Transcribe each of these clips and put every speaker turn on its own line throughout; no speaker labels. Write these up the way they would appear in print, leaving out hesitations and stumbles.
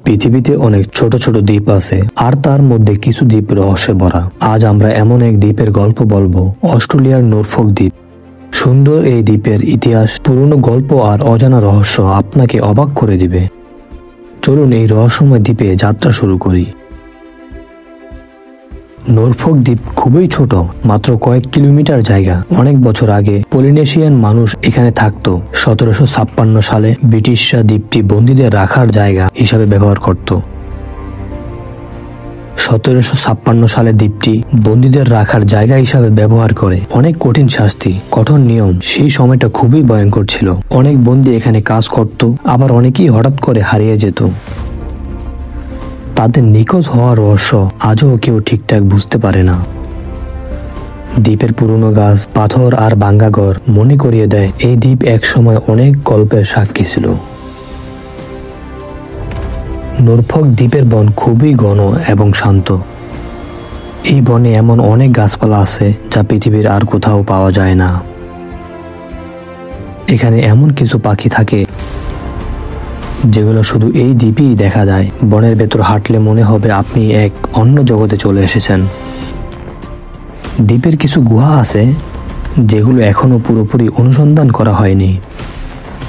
পৃথিবীতে অনেক ছোট ছোট দ্বীপ আছে, আর তার মধ্যে কিছু দ্বীপ রহস্যে ভরা। আজ আমরা এমন এক দ্বীপের গল্প বলবো, অস্ট্রেলিয়ার নরফোক দ্বীপ। সুন্দর এই দ্বীপের ইতিহাস, পুরনো গল্প আর অজানা রহস্য আপনাকে অবাক করে দিবে। চলুন এই রহস্যময় দ্বীপে যাত্রা শুরু করি। নরফোক দ্বীপ খুবই ছোট, মাত্র কয়েক কিলোমিটার জায়গা। অনেক বছর আগে পলিনেশিয়ান মানুষ এখানে থাকতো। 1756 সালে ব্রিটিশরা দ্বীপটি বন্দীদের রাখার জায়গা হিসাবে ব্যবহার করত। 1756 সালে দ্বীপটি বন্দীদের রাখার জায়গা হিসাবে ব্যবহার করে। অনেক কঠিন শাস্তি, কঠোর নিয়ম, সেই সময়টা খুবই ভয়ঙ্কর ছিল। অনেক বন্দী এখানে কাজ করত, আবার অনেকেই হঠাৎ করে হারিয়ে যেত। তাদের নিখোঁজ হওয়ার রহস্য আজও কেউ ঠিকঠাক বুঝতে পারে না। দ্বীপের পুরনো গাছ, পাথর আর ভাঙ্গা ঘর মনে করিয়ে দেয় এই দ্বীপ এক সময় অনেক গল্পের সাক্ষী ছিল। নরফোক দ্বীপের বন খুবই ঘন এবং শান্ত। এই বনে এমন অনেক গাছপালা আছে যা পৃথিবীর আর কোথাও পাওয়া যায় না। এখানে এমন কিছু পাখি থাকে যেগুলো শুধু এই দ্বীপেই দেখা যায়। বনের ভেতর হাঁটলে মনে হবে আপনি এক অন্য জগতে চলে এসেছেন। দ্বীপের কিছু গুহা আছে যেগুলো এখনো পুরোপুরি অনুসন্ধান করা হয়নি।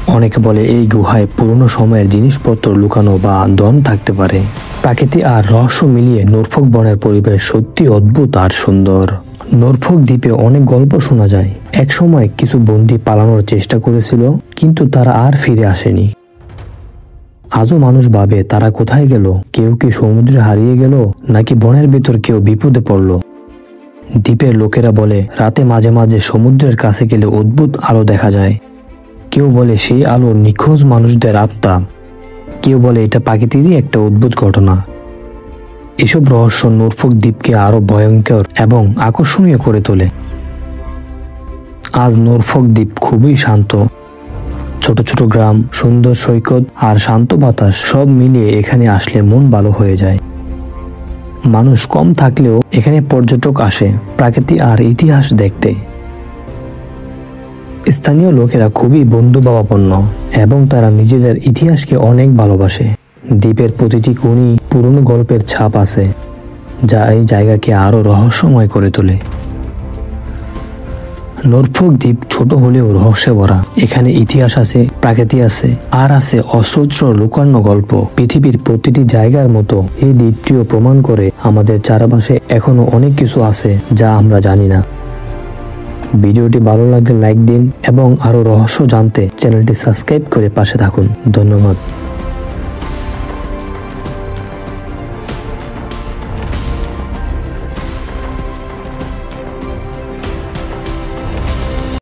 অনেকে বলে এই গুহায় পুরনো সময়ের জিনিসপত্র লুকানো বা ধন থাকতে পারে। প্রাকৃতি আর রহস্য মিলিয়ে নরফোক বনের পরিবেশ সত্যি অদ্ভুত আর সুন্দর। নরফোক দ্বীপে অনেক গল্প শোনা যায়। এক সময় কিছু বন্দী পালানোর চেষ্টা করেছিল, কিন্তু তারা আর ফিরে আসেনি। আজও মানুষ ভাবে তারা কোথায় গেল। কেউ কি সমুদ্রে হারিয়ে গেল, নাকি বনের ভিতর কেউ বিপদে পড়ল। দ্বীপের লোকেরা বলে রাতে মাঝে মাঝে সমুদ্রের কাছে গেলে অদ্ভুত আলো দেখা যায়। কেউ বলে সেই আলো নিখোঁজ মানুষদের আত্মা। কেউ বলে এটা প্রকৃতিরই একটা অদ্ভুত ঘটনা। এসব রহস্য নরফোক দ্বীপকে আরো ভয়ঙ্কর এবং আকর্ষণীয় করে তোলে। আজ নরফোক দ্বীপ খুবই শান্ত। ছোট ছোট গ্রাম, সুন্দর সৈকত আর শান্ত বাতাস সব মিলিয়ে এখানে আসলে মন ভালো হয়ে যায়। মানুষ কম থাকলেও এখানে পর্যটক আসে প্রাকৃতিক আর ইতিহাস দেখতে। স্থানীয় লোকেরা খুবই বন্ধুভাবাপন্ন এবং তারা নিজেদের ইতিহাসকে অনেক ভালোবাসে। দ্বীপের প্রতিটি কোণে পুরনো গল্পের ছাপ আছে, যা এই জায়গাকে আরো রহস্যময় করে তোলে। নরফোক দ্বীপ ছোট হলেও রহস্যে ভরা। এখানে ইতিহাস আছে, প্রাকৃতি আছে, আর আছে অসহ্য লুকানো গল্প। পৃথিবীর প্রতিটি জায়গার মতো এই দ্বীপটিও প্রমাণ করে আমাদের চারপাশে এখনো অনেক কিছু আছে যা আমরা জানি না। ভিডিওটি ভালো লাগলে লাইক দিন এবং আরো রহস্য জানতে চ্যানেলটি সাবস্ক্রাইব করে পাশে থাকুন। ধন্যবাদ।